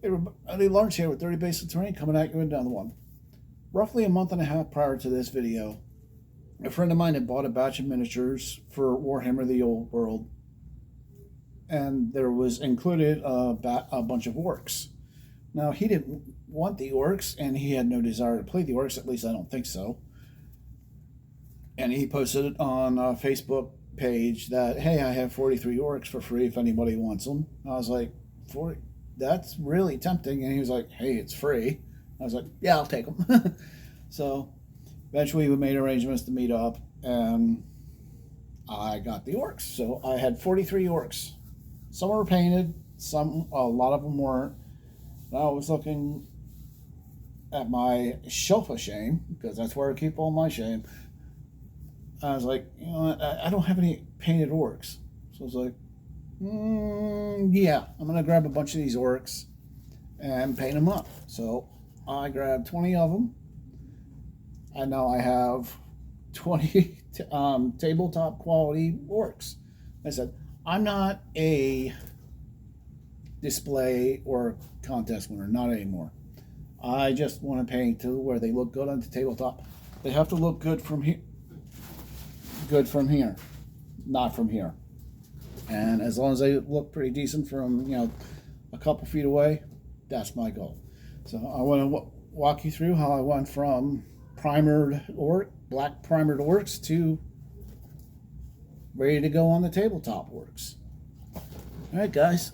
Everybody Lawrence here with 30 Basic Terrain, coming at you with another one. Roughly a month and a half prior to this video, a friend of mine had bought a batch of miniatures for Warhammer the Old World, and there was included a bunch of orcs. Now, he didn't want the orcs, and he had no desire to play the orcs, at least I don't think so. And he posted it on a Facebook page that, hey, I have 43 orcs for free if anybody wants them. I was like, 40? That's really tempting. And he was like, hey, it's free. I was like, yeah, I'll take them. So eventually we made arrangements to meet up, and I got the orcs. So I had 43 orcs. Some were painted, a lot of them weren't. I was looking at my shelf of shame, because that's where I keep all my shame. I was like, you know, I don't have any painted orcs. So I was like, yeah, I'm going to grab a bunch of these orcs and paint them up. So I grabbed 20 of them. And now I have 20 tabletop quality orcs. I said, I'm not a display or contest winner, not anymore. I just want to paint to where they look good on the tabletop. They have to look good from here. Good from here, not from here. And as long as they look pretty decent from, you know, a couple feet away, that's my goal. So I want to walk you through how I went from black primered orcs to ready to go on the tabletop orcs. All right, guys.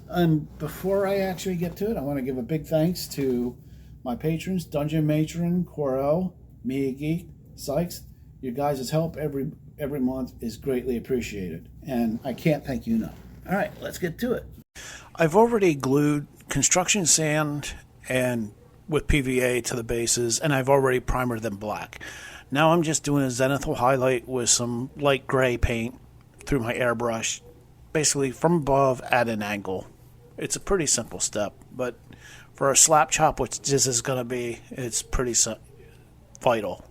Before I actually get to it, I want to give a big thanks to my patrons, Dungeon Matron, Corel, Mia Geek, Sykes. Your guys' help every month is greatly appreciated, and I can't thank you enough. All right, let's get to it. I've already glued construction sand and with PVA to the bases, and I've already primered them black. Now I'm just doing a zenithal highlight with some light gray paint through my airbrush, basically from above at an angle. It's a pretty simple step, but for a slap chop, which this is going to be, it's pretty vital.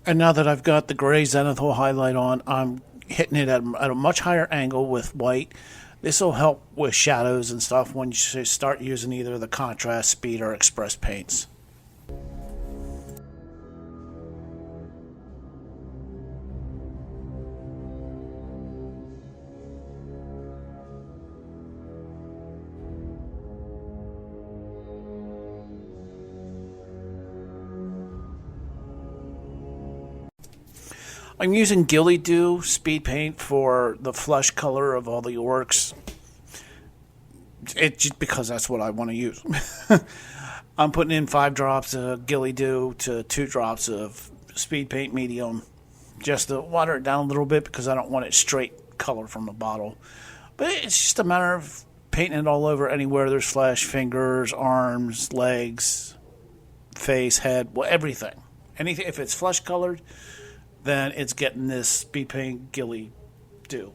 And now that I've got the gray zenithal highlight on, I'm hitting it at a much higher angle with white. This will help with shadows and stuff when you start using either the contrast, speed, or express paints. I'm using Ghillie Dew speed paint for the flesh color of all the orcs. Just because that's what I want to use. I'm putting in 5 drops of Ghillie Dew to 2 drops of speed paint medium, just to water it down a little bit because I don't want it straight color from the bottle. But it's just a matter of painting it all over anywhere there's flesh, fingers, arms, legs, face, head, well, everything. Anything, if it's flesh colored, then it's getting this speed paint Ghillie Dew.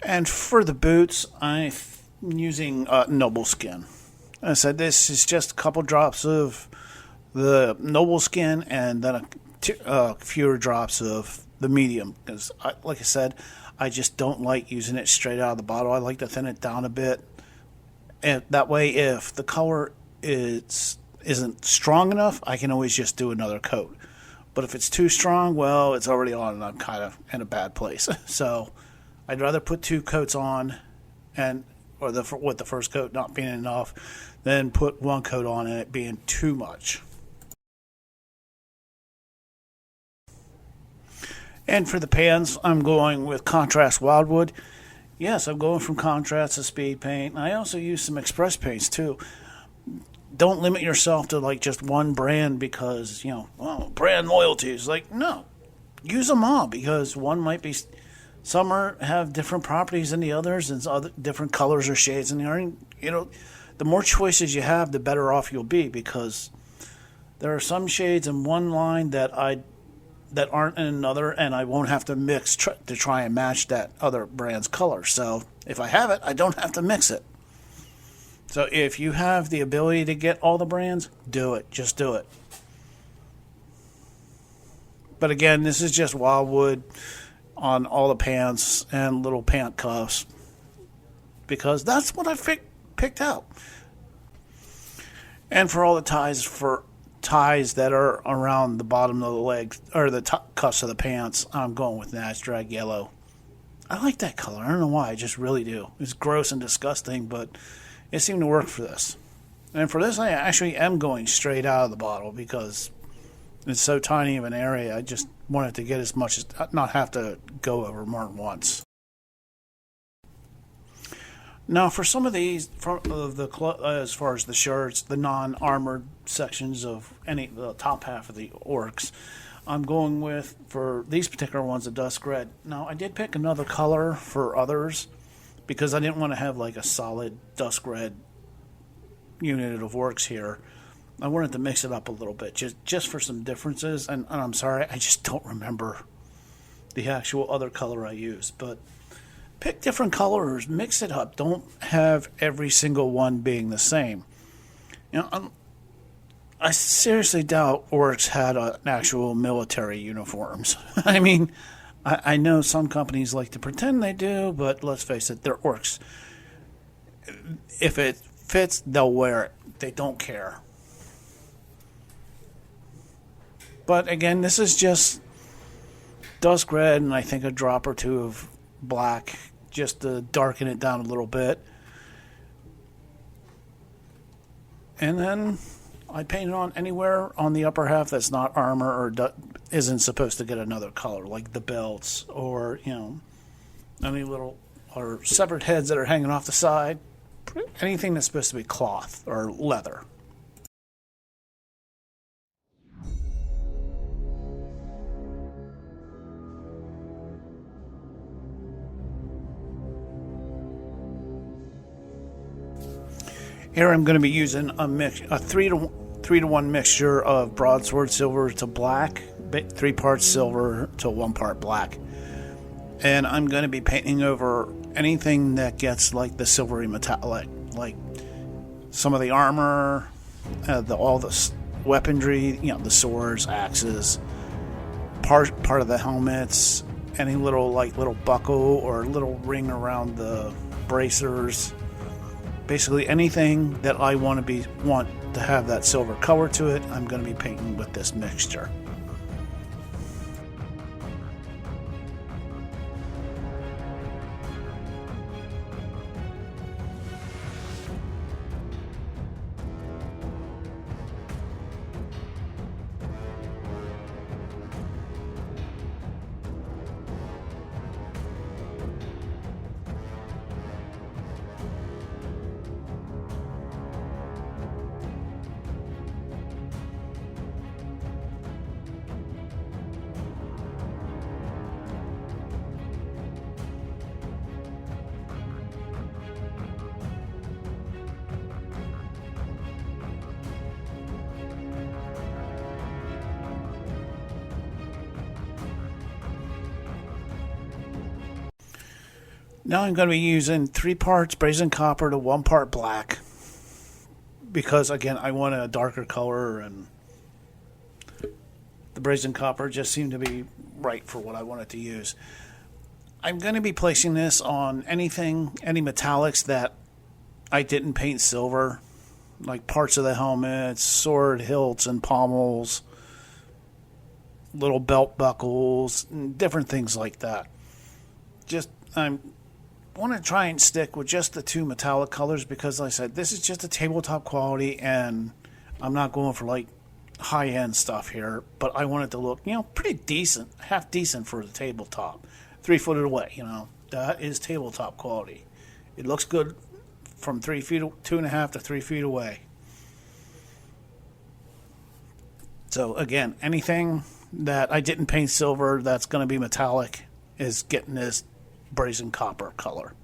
And for the boots, I'm using Noble Skin. I said this is just a couple drops of the Noble Skin and then fewer drops of the medium. Because, like I said, I just don't like using it straight out of the bottle. I like to thin it down a bit. And that way, if the color isn't strong enough, I can always just do another coat. But if it's too strong, well, it's already on and I'm kind of in a bad place. So I'd rather put 2 coats on with the first coat not being enough than put 1 coat on and it being too much. And for the pans, I'm going with Contrast Wildwood. Yes, I'm going from contrast to speed paint. I also use some express paints too. Don't limit yourself to like just one brand because, brand loyalty is like, no. Use them all because one might be, some have different properties than the others and other different colors or shades in the the more choices you have, the better off you'll be because there are some shades in one line that aren't in another, and I won't have to mix to try and match that other brand's color. So if I have it, I don't have to mix it. So if you have the ability to get all the brands, do it. Just do it. But again, this is just Wildwood on all the pants and little pant cuffs because that's what I picked out. And for all the ties that are around the bottom of the legs or the cuffs of the pants, I'm going with Natch Drag Yellow. I like that color. I don't know why. I just really do. It's gross and disgusting, but it seemed to work for this. And for this, I actually am going straight out of the bottle because it's so tiny of an area. I just wanted to get as much as not have to go over more than once. Now, for some of these, as far as the shirts, the non-armored sections of the top half of the Orks, I'm going with, for these particular ones, a dusk red. Now, I did pick another color for others because I didn't want to have like a solid dusk red unit of Orks here. I wanted to mix it up a little bit, just for some differences. And I'm sorry, I just don't remember the actual other color I used, but pick different colors, mix it up. Don't have every single one being the same. I seriously doubt Orks had an actual military uniforms. I mean, I know some companies like to pretend they do, but let's face it, they're Orks. If it fits, they'll wear it. They don't care. But again, this is just dusk red and I think a drop or two of black just to darken it down a little bit. And then I paint it on anywhere on the upper half that's not armor or isn't supposed to get another color, like the belts or, any little or severed heads that are hanging off the side. Anything that's supposed to be cloth or leather. Here I'm going to be using a 3 to 1 mixture of broadsword silver to black, 3 parts silver to 1 part black. And I'm going to be painting over anything that gets like the silvery metallic, like some of the armor, all the weaponry, the swords, axes, part of the helmets, any little buckle or little ring around the bracers. Basically anything that I want to have that silver color to it, I'm going to be painting with this mixture. Now I'm going to be using 3 parts brazen copper to 1 part black. Because, again, I want a darker color, and the brazen copper just seemed to be right for what I wanted to use. I'm going to be placing this on any metallics that I didn't paint silver, like parts of the helmets, sword hilts and pommels, little belt buckles, and different things like that. I want to try and stick with just the 2 metallic colors because, like I said, this is just a tabletop quality, and I'm not going for like high-end stuff here, but I want it to look, pretty decent, half decent for the tabletop. 3-footed away, that is tabletop quality. It looks good from 3 feet, 2.5 to 3 feet away. So again, anything that I didn't paint silver that's going to be metallic is getting this brazen copper color.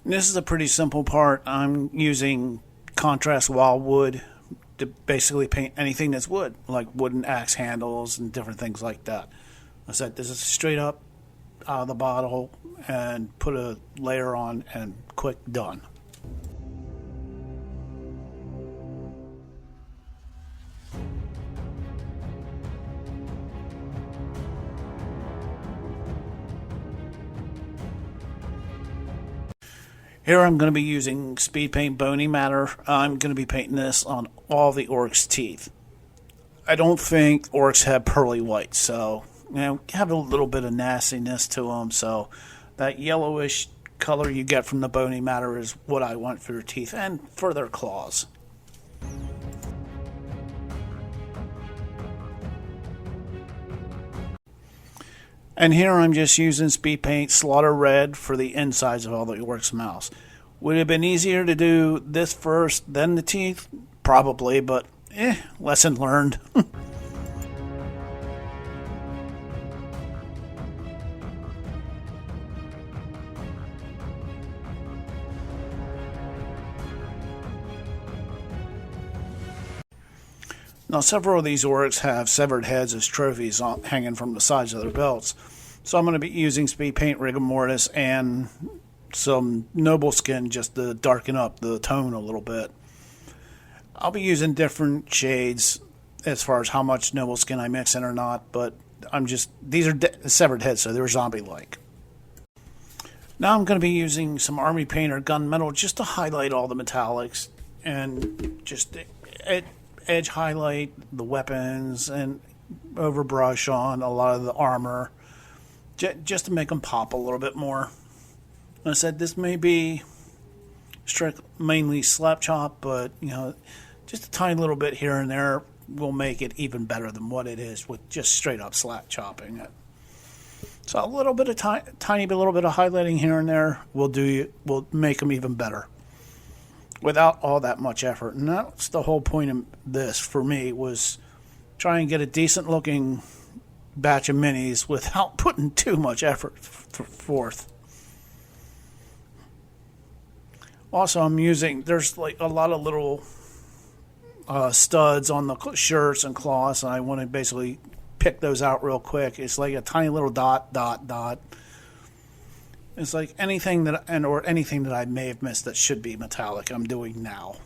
This is a pretty simple part. I'm using contrast wildwood to basically paint anything that's wood, like wooden axe handles and different things like that. I said this is straight up out of the bottle and put a layer on and quick done. Here I'm going to be using speed paint bony matter. I'm going to be painting this on all the Orks' teeth. I don't think Orks have pearly white, so have a little bit of nastiness to them. So that yellowish color you get from the bony matter is what I want for their teeth and for their claws. And here I'm just using speed paint slaughter red for the insides of all the Orks' mouths. Would it have been easier to do this first, then the teeth? Probably, but lesson learned. Now, several of these Orks have severed heads as trophies hanging from the sides of their belts. So I'm going to be using speed paint rigor mortis and some noble skin just to darken up the tone a little bit. I'll be using different shades as far as how much noble skin I mix in or not, but these are severed heads, so they're zombie-like. Now I'm going to be using some army paint or gunmetal just to highlight all the metallics and just edge highlight the weapons and overbrush on a lot of the armor just to make them pop a little bit more. I said this may be mainly slap chop, but just a tiny little bit here and there will make it even better than what it is with just straight up slap chopping it. So a little bit of little bit of highlighting here and there will make them even better without all that much effort. And that's the whole point of this for me, was try and get a decent looking batch of minis without putting too much effort forth. Also, there's like a lot of little studs on the shirts and cloths, and I want to basically pick those out real quick. It's like a tiny little dot. It's like anything that I may have missed that should be metallic, I'm doing now.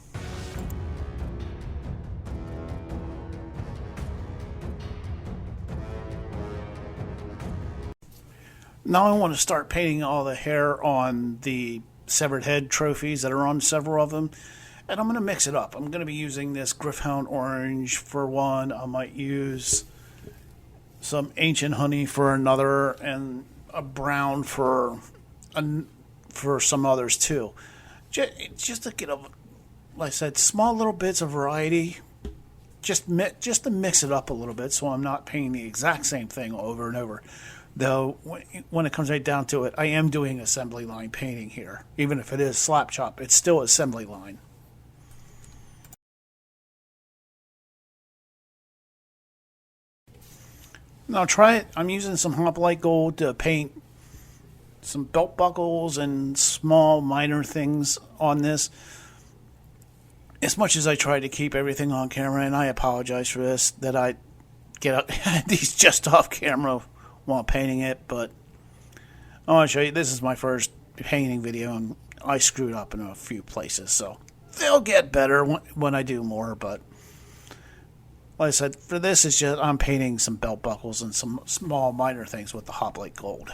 Now I want to start painting all the hair on the severed head trophies that are on several of them, and I'm going to mix it up. I'm going to be using this Griffhound orange for one. I might use some ancient honey for another, and a brown for some others too. Just to get like I said, small little bits of variety just to mix it up a little bit, so I'm not painting the exact same thing over and over. Though when it comes right down to it, I am doing assembly line painting here. Even if it is slap chop, it's still assembly line. Now try it. I'm using some Hoplite Gold to paint some belt buckles and small minor things on this. As much as I try to keep everything on camera, and I apologize for this, that I get these just off camera while painting it, but I want to show you, this is my first painting video, and I screwed up in a few places, so they'll get better when I do more, but like I said, for this, it's just I'm painting some belt buckles and some small minor things with the Hoplite Gold.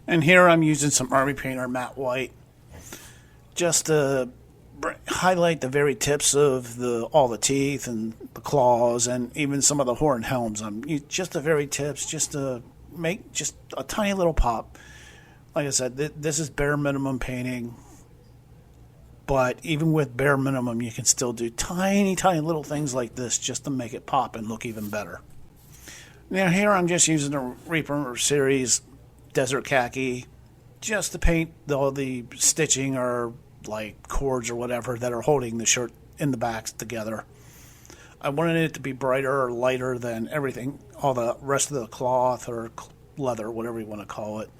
And here I'm using some Army Painter matte white just to highlight the very tips of all the teeth and the claws and even some of the horn helms. Just the very tips, just to make just a tiny little pop. Like I said, this is bare minimum painting, but even with bare minimum, you can still do tiny little things like this just to make it pop and look even better. Now here I'm just using the Reaper Series Desert Khaki just to paint all the stitching or like cords or whatever that are holding the shirt in the backs together. I wanted it to be brighter or lighter than everything, all the rest of the cloth or leather, whatever you want to call it,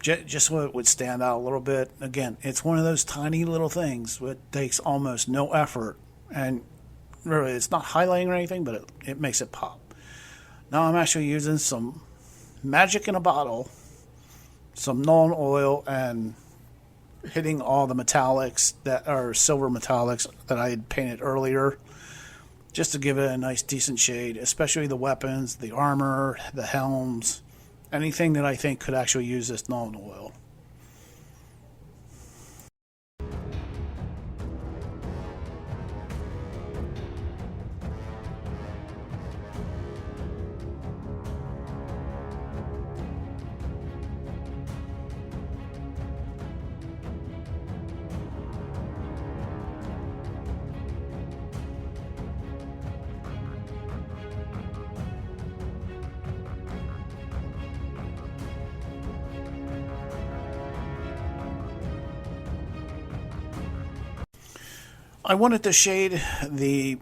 just so it would stand out a little bit. Again, it's one of those tiny little things that takes almost no effort, and really it's not highlighting or anything, but it makes it pop. Now I'm actually using some Magic in a Bottle, some Nuln Oil, and hitting all the metallics that are silver metallics that I had painted earlier, just to give it a nice decent shade, especially the weapons, the armor, the helms, anything that I think could actually use this Nuln Oil. I wanted to shade the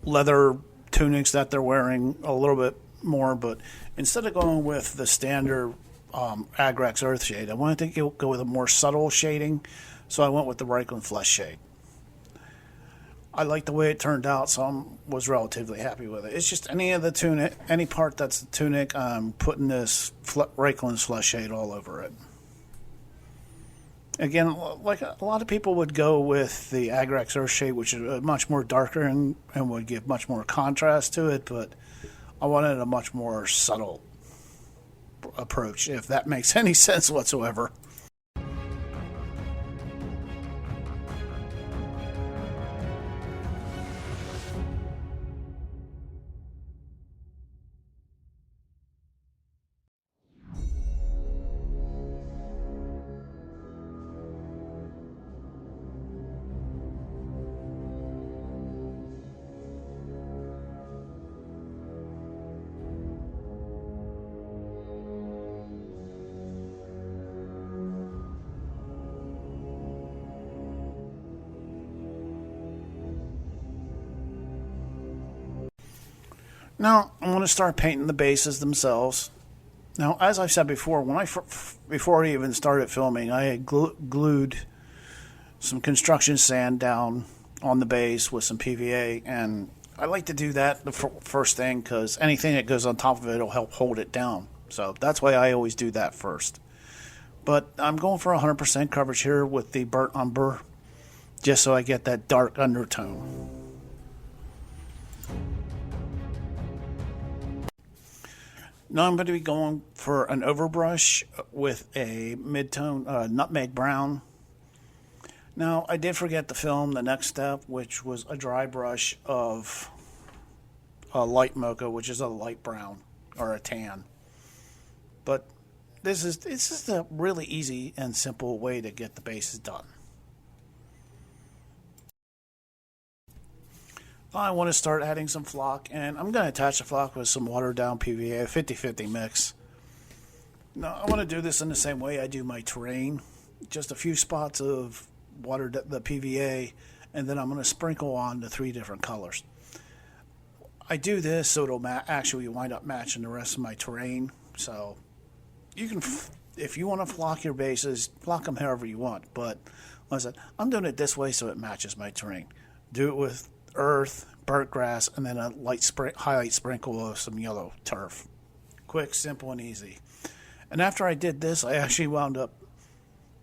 leather tunics that they're wearing a little bit more, but instead of going with the standard Agrax Earth shade, I wanted to go with a more subtle shading, so I went with the Reichland Flesh shade. I like the way it turned out, so I was relatively happy with it. It's just any of the tunic, any part that's the tunic, I'm putting this Reichland Flesh shade all over it. Again, like a lot of people would go with the Agrax Earth shade, which is much more darker and would give much more contrast to it, but I wanted a much more subtle approach, if that makes any sense whatsoever. Now, I'm going to start painting the bases themselves. Now, as I've said before, before I even started filming, I had glued some construction sand down on the base with some PVA, and I like to do that the first thing because anything that goes on top of it will help hold it down. So that's why I always do that first. But I'm going for 100% coverage here with the burnt umber, just so I get that dark undertone. Now I'm going to be going for an overbrush with a mid-tone nutmeg brown. Now I did forget to film the next step, which was a dry brush of a light mocha, which is a light brown or a tan. But this is a really easy and simple way to get the bases done. I want to start adding some flock, and I'm going to attach the flock with some watered down PVA, a 50-50 mix. Now, I want to do this in the same way I do my terrain. Just a few spots of the PVA, and then I'm going to sprinkle on the 3 different colors. I do this so it'll actually wind up matching the rest of my terrain. So you can, if you want to flock your bases, flock them however you want. But like I said, I'm doing it this way so it matches my terrain. Do it with earth, burnt grass, and then a light highlight sprinkle of some yellow turf. Quick, simple, and easy. And after I did this, I actually wound up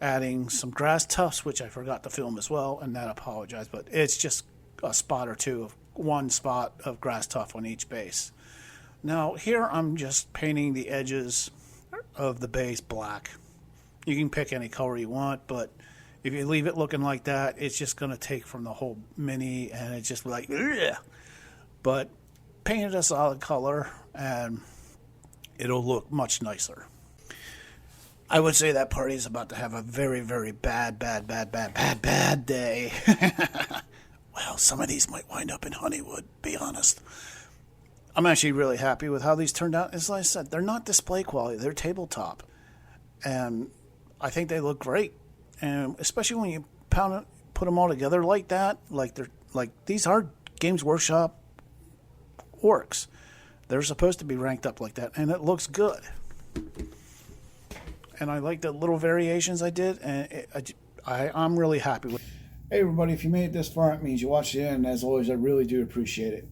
adding some grass tufts, which I forgot to film as well, and that I apologize, but it's just a spot or two of one spot of grass tuft on each base. Now here I'm just painting the edges of the base black. You can pick any color you want, but if you leave it looking like that, it's just going to take from the whole mini, and it's just like, ugh. But paint it a solid color, and it'll look much nicer. I would say that party is about to have a very, very bad day. Well, some of these might wind up in Honeywood, be honest. I'm actually really happy with how these turned out. As I said, they're not display quality, they're tabletop. And I think they look great. And especially when you put them all together like that, like these are Games Workshop Orks. They're supposed to be ranked up like that, and it looks good. And I like the little variations I did, and I'm really happy with it. Hey everybody, if you made it this far, it means you watched it, and as always, I really do appreciate it.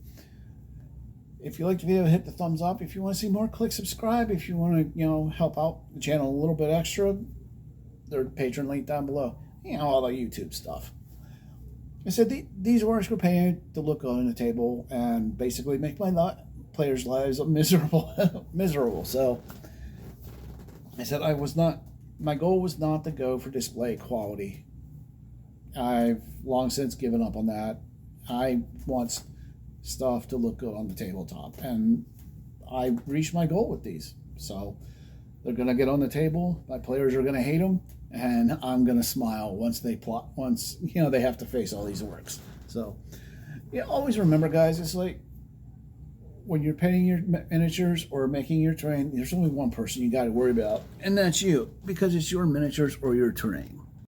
If you liked the video, hit the thumbs up. If you want to see more, click subscribe. If you want to, help out the channel a little bit extra, there's a Patreon link down below. All the YouTube stuff. I said these Orks were painted to look good on the table and basically make my players' lives miserable. So I said my goal was not to go for display quality. I've long since given up on that. I want stuff to look good on the tabletop, and I reached my goal with these. So they're going to get on the table. My players are going to hate them, and I'm going to smile once they have to face all these Orks. So always remember, guys, it's like when you're painting your miniatures or making your terrain, there's only one person you got to worry about, and that's you, because it's your miniatures or your terrain.